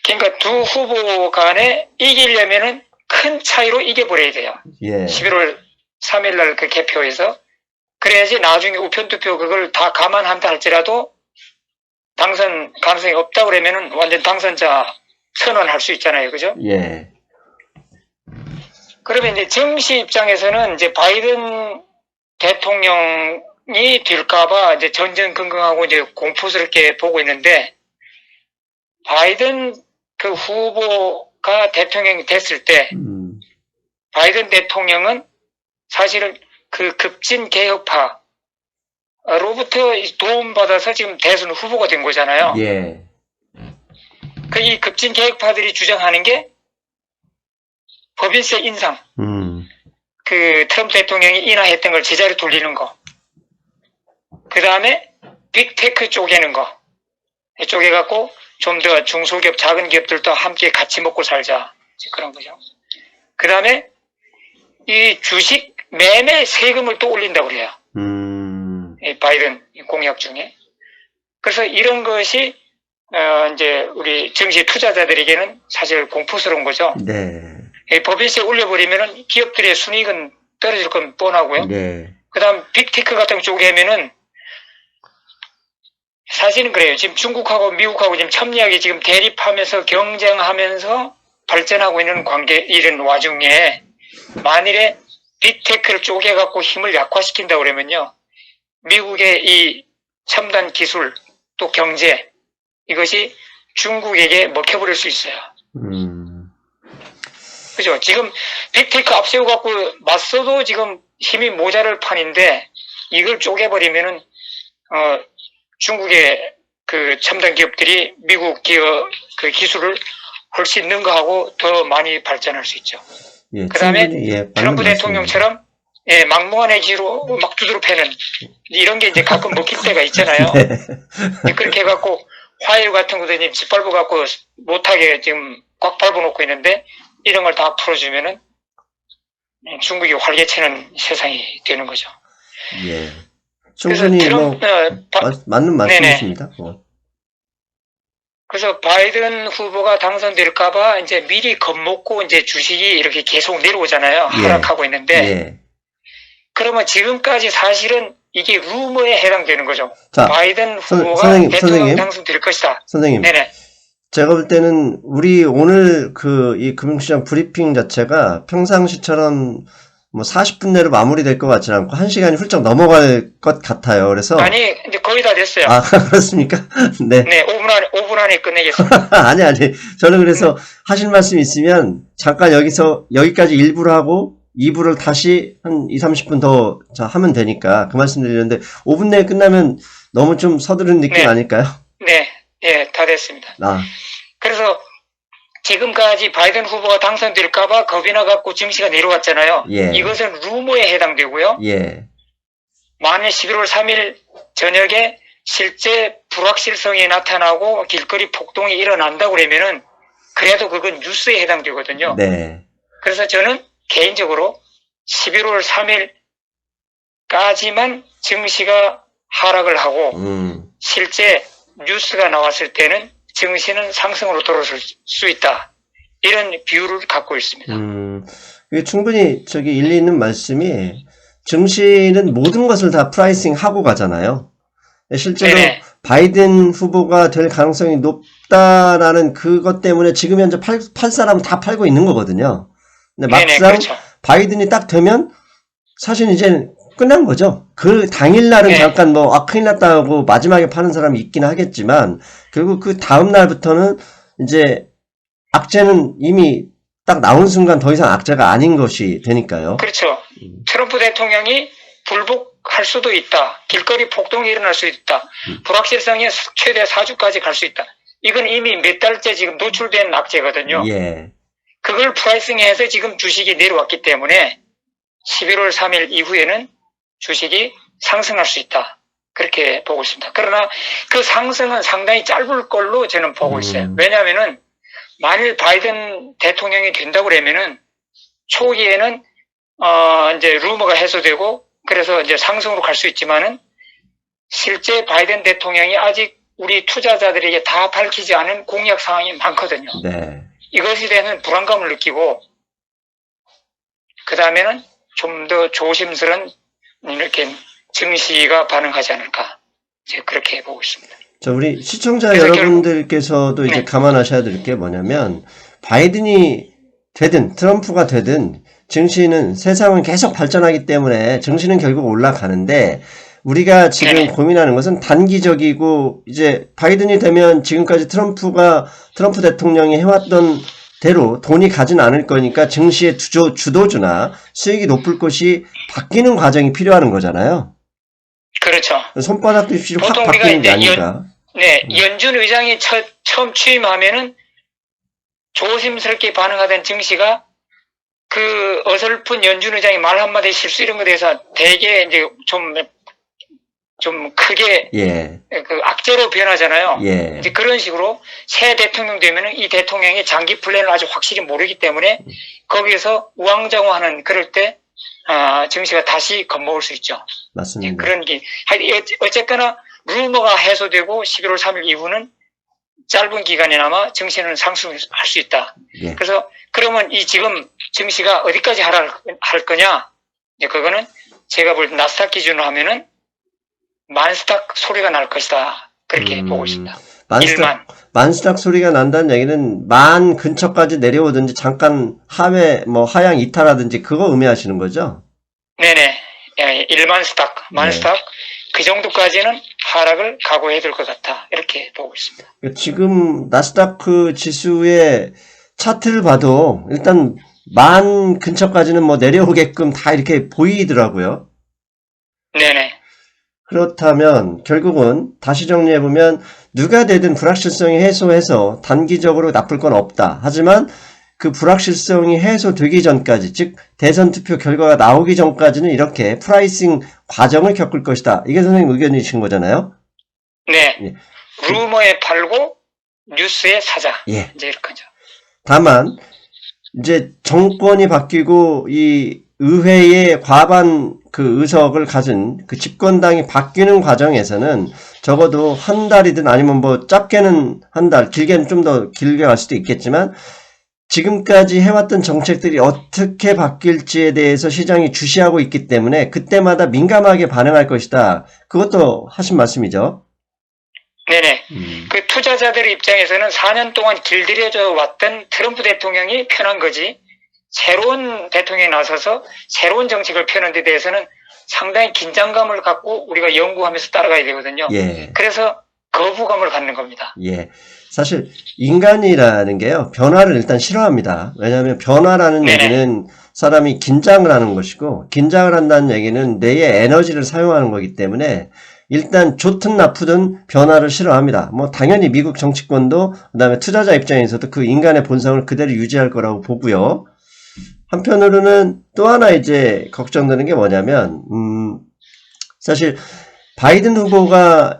그러니까 두 후보 간에 이기려면은 큰 차이로 이겨버려야 돼요. 예. 11월 3일 날 그 개표에서 그래야지 나중에 우편투표 그걸 다 감안한다 할지라도 당선 가능성이 없다 그러면은 완전 당선자 선언할 수 있잖아요. 그죠? 예. 그러면 이제 정시 입장에서는 이제 바이든 대통령이 될까봐 이제 전전긍긍하고 이제 공포스럽게 보고 있는데, 바이든 그 후보가 대통령이 됐을 때 바이든 대통령은 사실은 그 급진 개혁파로부터 도움받아서 지금 대선 후보가 된 거잖아요. 예. 그 이 급진 개혁파들이 주장하는 게 법인세 인상, 그 트럼프 대통령이 인하했던 걸 제자리 돌리는 거, 그 다음에 빅테크 쪼개는 거, 쪼개갖고 좀 더 중소기업, 작은 기업들도 함께 같이 먹고 살자, 그런 거죠. 그 다음에 이 주식 매매 세금을 또 올린다고 그래요. 이 바이든 공약 중에. 그래서 이런 것이 이제 우리 정치 투자자들에게는 사실 공포스러운 거죠. 네. 법인세 올려버리면은 기업들의 순이익은 떨어질 건 뻔하고요. 네. 그 다음 빅테크 같은 쪽에면은 사실은 그래요. 지금 중국하고 미국하고 지금 첨예하게 지금 대립하면서 경쟁하면서 발전하고 있는 관계, 이런 와중에 만일에 빅테크를 쪼개갖고 힘을 약화시킨다 그러면요, 미국의 이 첨단 기술 또 경제, 이것이 중국에게 먹혀버릴 수 있어요. 그죠? 지금 빅테크 앞세워갖고 맞서도 지금 힘이 모자랄 판인데, 이걸 쪼개버리면은 중국의 그 첨단 기업들이 미국 기업 그 기술을 훨씬 능가하고 더 많이 발전할 수 있죠. 예, 그 다음에 예, 트럼프 대통령처럼 예, 막무가내 기로 막 두드러 패는 이런 게 이제 가끔 먹힐 때가 있잖아요. 네. 그렇게 해갖고 화일 같은 것도 이제 짓밟아 갖고 못하게 지금 꽉 밟아놓고 있는데, 이런 걸 다 풀어주면은 중국이 활개치는 세상이 되는 거죠. 예. 충분히 뭐 맞는 말씀이십니다. 그래서 바이든 후보가 당선될까봐 이제 미리 겁먹고 이제 주식이 이렇게 계속 내려오잖아요. 예. 하락하고 있는데. 예. 그러면 지금까지 사실은 이게 루머에 해당되는 거죠. 자, 바이든 후보가 선생님, 대통령 당선될 것이다. 선생님. 네네. 제가 볼 때는 우리 오늘 이 금융시장 브리핑 자체가 평상시처럼 뭐 40분 내로 마무리될 것 같지는 않고 1시간이 훌쩍 넘어갈 것 같아요. 그래서 아니, 이제 거의 다 됐어요. 아, 그렇습니까? 네. 네, 5분 안에 끝내겠습니다. 아니. 저는 그래서 하실 말씀 있으면 잠깐 여기까지 1부를 하고 2부를 다시 한 30분 더 하면 되니까 그 말씀 드리는데 5분 내에 끝나면 너무 좀 서두른 느낌 네. 아닐까요? 네, 예, 다 됐습니다. 그래서 지금까지 바이든 후보가 당선될까봐 겁이 나갖고 증시가 내려왔잖아요. 예. 이것은 루머에 해당되고요. 예. 만일 11월 3일 저녁에 실제 불확실성이 나타나고 길거리 폭동이 일어난다고 그러면은 그래도 그건 뉴스에 해당되거든요. 네. 그래서 저는 개인적으로 11월 3일까지만 증시가 하락을 하고 실제 뉴스가 나왔을 때는 증시는 상승으로 돌아설 수 있다. 이런 비율을 갖고 있습니다. 이게 충분히 일리 있는 말씀이, 증시는 모든 것을 다 프라이싱 하고 가잖아요. 실제로 네네. 바이든 후보가 될 가능성이 높다라는 그것 때문에 지금 현재 팔 사람은 다 팔고 있는 거거든요. 근데 막상 네네, 그렇죠. 바이든이 딱 되면 사실 이제 끝난 거죠. 그 당일날은 네. 잠깐 큰일 났다 하고 마지막에 파는 사람이 있긴 하겠지만, 결국 그 다음날부터는 이제 악재는 이미 딱 나온 순간 더 이상 악재가 아닌 것이 되니까요. 그렇죠. 트럼프 대통령이 불복할 수도 있다. 길거리 폭동이 일어날 수 있다. 불확실성이 최대 4주까지 갈 수 있다. 이건 이미 몇 달째 지금 노출된 악재거든요. 예. 그걸 프라이싱해서 지금 주식이 내려왔기 때문에 11월 3일 이후에는 주식이 상승할 수 있다. 그렇게 보고 있습니다. 그러나 그 상승은 상당히 짧을 걸로 저는 보고 있어요. 왜냐하면은 만일 바이든 대통령이 된다고 그러면은 초기에는 이제 루머가 해소되고 그래서 이제 상승으로 갈 수 있지만은 실제 바이든 대통령이 아직 우리 투자자들에게 다 밝히지 않은 공약 상황이 많거든요. 네. 이것에 대한 불안감을 느끼고 그 다음에는 좀 더 조심스런 이렇게 증시가 반응하지 않을까. 이제 그렇게 보고 있습니다. 자, 우리 시청자 그래서 여러분들께서도 이제 네. 감안하셔야 될 게 뭐냐면, 바이든이 되든 트럼프가 되든 증시는 세상은 계속 발전하기 때문에 증시는 결국 올라가는데, 우리가 지금 네. 고민하는 것은 단기적이고, 이제 바이든이 되면 지금까지 트럼프 대통령이 해왔던 대로 돈이 가진 않을 거니까 증시의 주도주나 수익이 높을 것이 바뀌는 과정이 필요한 거잖아요. 그렇죠. 손바닥 듯이 확 보통 우리가 바뀌는 게 이제 아닌가. 네, 연준 의장이 처음 취임하면은 조심스럽게 반응하던 증시가 그 어설픈 연준 의장이 말 한마디 실수 이런 것에 대해서 되게 이제 좀 크게 예, 그 악재로 변하잖아요. 예. 이제 그런 식으로 새 대통령 되면은 이 대통령의 장기 플랜을 아주 확실히 모르기 때문에 거기에서 우왕좌왕하는 그럴 때 증시가 다시 겁먹을 수 있죠. 맞습니다. 그런 게 어쨌거나 루머가 해소되고 11월 3일 이후는 짧은 기간이나마 증시는 상승할 수 있다. 예. 그래서 그러면 이 지금 증시가 어디까지 할 거냐? 이제 그거는 제가 볼 때 나스닥 기준으로 하면은 만스닥 소리가 날 것이다. 그렇게 보고 있습니다. 만스닥 소리가 난다는 얘기는 만 근처까지 내려오든지 잠깐 하향 이탈하든지 그거 의미하시는 거죠? 네네. 예, 1만스닥, 만스닥 그 정도까지는 하락을 각오해야 될 것 같다. 이렇게 보고 있습니다. 지금 나스다크 지수의 차트를 봐도 일단 만 근처까지는 뭐 내려오게끔 다 이렇게 보이더라고요. 네네. 그렇다면 결국은 다시 정리해보면 누가 되든 불확실성이 해소해서 단기적으로 나쁠 건 없다. 하지만 그 불확실성이 해소되기 전까지, 즉 대선 투표 결과가 나오기 전까지는 이렇게 프라이싱 과정을 겪을 것이다. 이게 선생님 의견이신 거잖아요? 네. 예. 루머에 팔고 뉴스에 사자. 예. 이제 이렇게 하죠. 다만 이제 정권이 바뀌고 이 의회의 과반 그 의석을 가진 그 집권당이 바뀌는 과정에서는 적어도 한 달이든 아니면 뭐 짧게는 한 달, 길게는 좀 더 길게 갈 수도 있겠지만 지금까지 해왔던 정책들이 어떻게 바뀔지에 대해서 시장이 주시하고 있기 때문에 그때마다 민감하게 반응할 것이다. 그것도 하신 말씀이죠. 네네. 그 투자자들 입장에서는 4년 동안 길들여져 왔던 트럼프 대통령이 편한 거지, 새로운 대통령이 나서서 새로운 정책을 펴는 데 대해서는 상당히 긴장감을 갖고 우리가 연구하면서 따라가야 되거든요. 예. 그래서 거부감을 갖는 겁니다. 예. 사실 인간이라는 게요, 변화를 일단 싫어합니다. 왜냐하면 변화라는 네네. 얘기는 사람이 긴장을 하는 것이고, 긴장을 한다는 얘기는 뇌의 에너지를 사용하는 거기 때문에 일단 좋든 나쁘든 변화를 싫어합니다. 뭐 당연히 미국 정치권도 그다음에 투자자 입장에서도 그 인간의 본성을 그대로 유지할 거라고 보고요. 한편으로는 또 하나 이제 걱정되는 게 뭐냐면, 사실 바이든 후보가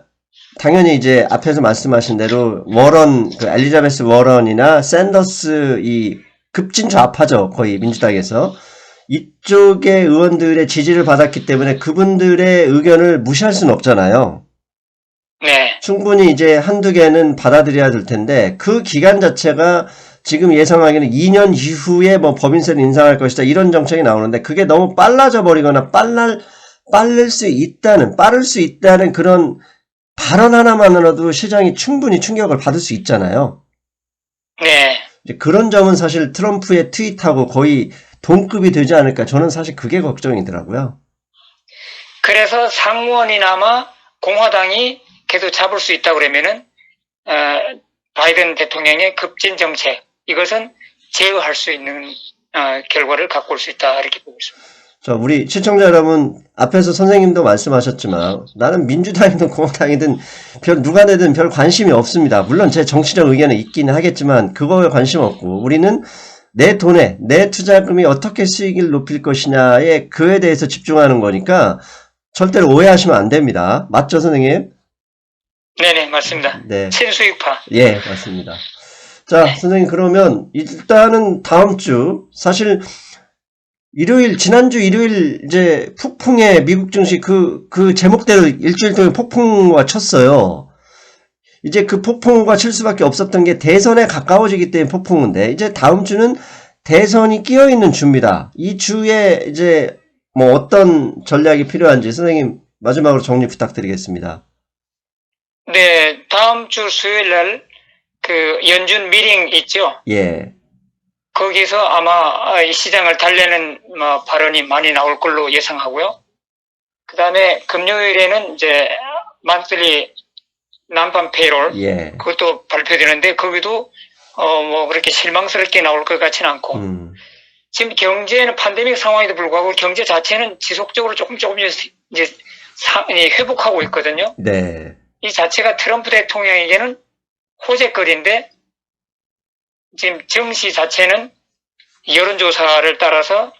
당연히 이제 앞에서 말씀하신 대로 그 엘리자베스 워런이나 샌더스 이 급진 좌파죠. 거의 민주당에서. 이쪽의 의원들의 지지를 받았기 때문에 그분들의 의견을 무시할 수는 없잖아요. 네. 충분히 이제 한두 개는 받아들여야 될 텐데 그 기간 자체가 지금 예상하기에는 2년 이후에 뭐 법인세를 인상할 것이다 이런 정책이 나오는데 그게 너무 빨라져 버리거나 빠를 수 있다는 그런 발언 하나만으로도 시장이 충분히 충격을 받을 수 있잖아요. 네. 이제 그런 점은 사실 트럼프의 트윗하고 거의 동급이 되지 않을까. 저는 사실 그게 걱정이더라고요. 그래서 상원이나마 공화당이 계속 잡을 수 있다 그러면은 바이든 대통령의 급진 정책, 이것은 제어할 수 있는 결과를 갖고 올 수 있다 이렇게 보고 있습니다. 자, 우리 시청자 여러분, 앞에서 선생님도 말씀하셨지만 나는 민주당이든 공화당이든 누가 되든 별 관심이 없습니다. 물론 제 정치적 의견은 있기는 하겠지만 그거에 관심 없고 우리는 내 돈에 내 투자금이 어떻게 수익을 높일 것이냐에 그에 대해서 집중하는 거니까 절대로 오해하시면 안 됩니다. 맞죠, 선생님? 네네, 맞습니다. 네. 친수익파. 예, 맞습니다. 자, 선생님, 그러면 일단은 다음 주, 사실 지난주 일요일 이제 폭풍의 미국 증시 그 제목대로 일주일 동안 폭풍우가 쳤어요. 이제 그 폭풍우가 칠 수밖에 없었던 게 대선에 가까워지기 때문에 폭풍우인데, 이제 다음 주는 대선이 끼어있는 주입니다. 이 주에 이제 뭐 어떤 전략이 필요한지 선생님 마지막으로 정리 부탁드리겠습니다. 네, 다음 주 수요일 날 그 연준 미팅 있죠? 예, 거기서 아마 이 시장을 달래는 뭐 발언이 많이 나올 걸로 예상하고요. 그 다음에 금요일에는 이제 만슬리 난판 페이롤 예, 그것도 발표되는데 거기도 뭐 그렇게 실망스럽게 나올 것 같지는 않고 지금 경제는 팬데믹 상황에도 불구하고 경제 자체는 지속적으로 조금 이제 회복하고 있거든요. 네, 이 자체가 트럼프 대통령에게는 호재거리인데 지금 증시 자체는 여론조사를 따라서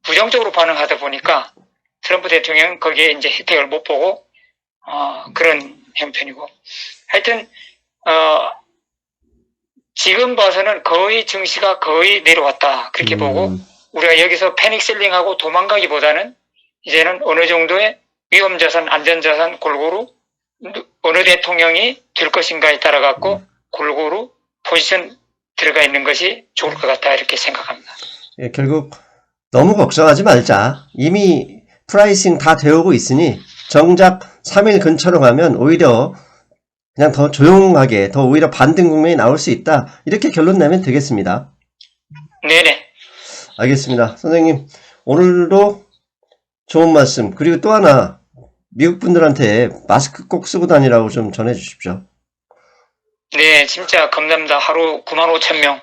부정적으로 반응하다 보니까 트럼프 대통령은 거기에 이제 혜택을 못 보고 그런 형편이고 하여튼 지금 봐서는 거의 증시가 거의 내려왔다 그렇게 보고 우리가 여기서 패닉셀링하고 도망가기보다는 이제는 어느 정도의 위험자산, 안전자산 골고루 어느 대통령이 될 것인가에 따라 갖고 골고루 포지션 들어가 있는 것이 좋을 것 같다 이렇게 생각합니다. 예, 결국 너무 걱정하지 말자. 이미 프라이싱 다 되어오고 있으니 정작 3일 근처로 가면 오히려 그냥 더 조용하게 더 오히려 반등 국면이 나올 수 있다. 이렇게 결론 내면 되겠습니다. 네네. 알겠습니다. 선생님 오늘도 좋은 말씀 그리고 또 하나 미국 분들한테 마스크 꼭 쓰고 다니라고 좀 전해 주십시오. 네, 진짜 겁납니다. 하루 95,000명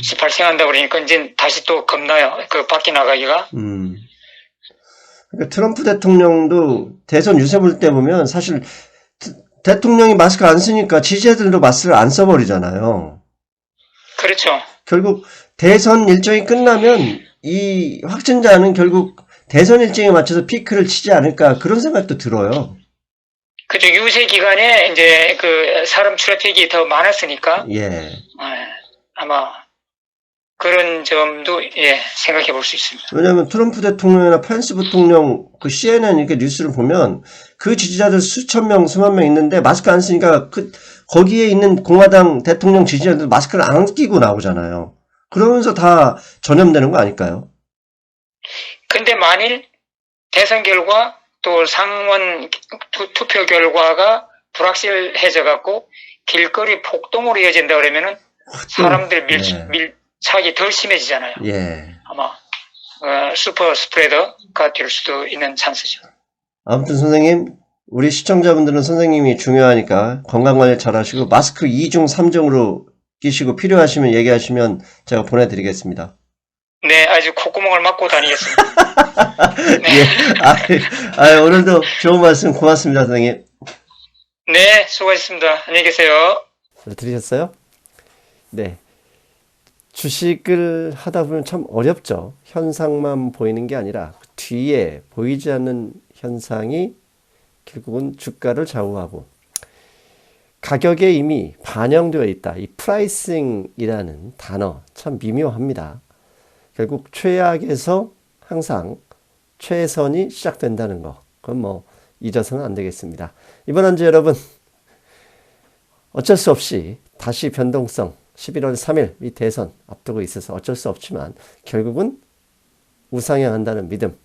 18생 한다고 그러니까 이제 다시 또 겁나요. 그 밖에 나가기가. 그러니까 트럼프 대통령도 대선 유세 볼 때 보면 사실 대통령이 마스크 안 쓰니까 지지자들도 마스크를 안 써버리잖아요. 그렇죠. 결국 대선 일정이 끝나면 이 확진자는 결국 대선 일정에 맞춰서 피크를 치지 않을까 그런 생각도 들어요. 그죠. 유세 기간에 이제 그 사람 트래픽이 더 많았으니까. 예. 아마 그런 점도 생각해 볼 수 있습니다. 왜냐하면 트럼프 대통령이나 펜스 부통령 그 CNN 이렇게 뉴스를 보면 그 지지자들 수천 명, 수만 명 있는데 마스크 안 쓰니까 거기에 있는 공화당 대통령 지지자들 마스크를 안 끼고 나오잖아요. 그러면서 다 전염되는 거 아닐까요? 근데 만일 대선 결과 또 상원 투표 결과가 불확실해져 갖고 길거리 폭동으로 이어진다 그러면은 사람들 밀착이 덜 심해지잖아요. 예. 아마 슈퍼 스프레더가 될 수도 있는 찬스죠. 아무튼 선생님, 우리 시청자분들은 선생님이 중요하니까 건강관리 잘 하시고 마스크 2중, 3중으로 끼시고 필요하시면 얘기하시면 제가 보내드리겠습니다. 네, 아주 콧구멍을 막고 다니겠습니다. 네. 오늘도 좋은 말씀 고맙습니다, 선생님. 네, 수고하셨습니다. 안녕히 계세요. 잘 들으셨어요? 네. 주식을 하다 보면 참 어렵죠. 현상만 보이는 게 아니라 뒤에 보이지 않는 현상이 결국은 주가를 좌우하고 가격에 이미 반영되어 있다. 이 프라이싱이라는 단어 참 미묘합니다. 결국 최악에서 항상 최선이 시작된다는 거. 그건 뭐 잊어서는 안 되겠습니다. 이번 한 주 여러분 어쩔 수 없이 다시 변동성 11월 3일 이 대선 앞두고 있어서 어쩔 수 없지만 결국은 우상향한다는 믿음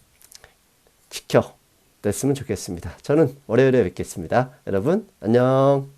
지켜냈으면 좋겠습니다. 저는 월요일에 뵙겠습니다. 여러분 안녕.